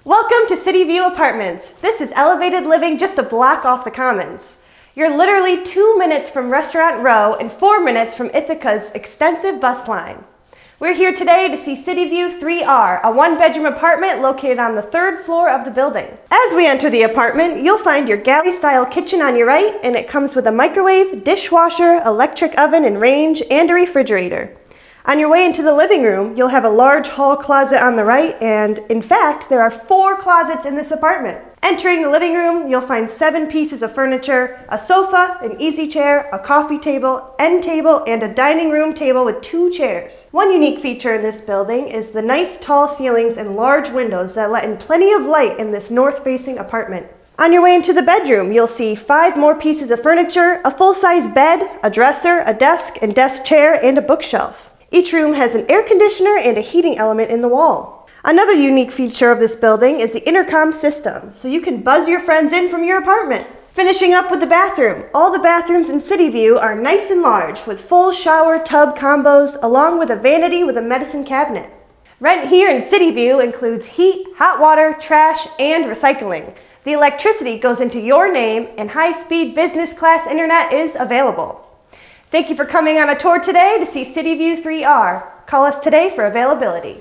Welcome to Cityview Apartments. This is elevated living just a block off the Commons. You're literally 2 minutes from Restaurant Row and 4 minutes from Ithaca's extensive bus line. We're here today to see Cityview 3R, a one-bedroom apartment located on the 3rd floor of the building. As we enter the apartment, you'll find your galley-style kitchen on your right, and it comes with a microwave, dishwasher, electric oven and range, and a refrigerator. On your way into the living room, you'll have a large hall closet on the right, and in fact, there are 4 closets in this apartment. Entering the living room, you'll find 7 pieces of furniture, a sofa, an easy chair, a coffee table, end table, and a dining room table with 2 chairs. One unique feature in this building is the nice tall ceilings and large windows that let in plenty of light in this north-facing apartment. On your way into the bedroom, you'll see 5 more pieces of furniture, a full-size bed, a dresser, a desk and desk chair, and a bookshelf. Each room has an air conditioner and a heating element in the wall. Another unique feature of this building is the intercom system, so you can buzz your friends in from your apartment. Finishing up with the bathroom. All the bathrooms in Cityview are nice and large with full shower tub combos along with a vanity with a medicine cabinet. Rent here in Cityview includes heat, hot water, trash, and recycling. The electricity goes into your name and high-speed business class internet is available. Thank you for coming on a tour today to see Cityview 3R. Call us today for availability.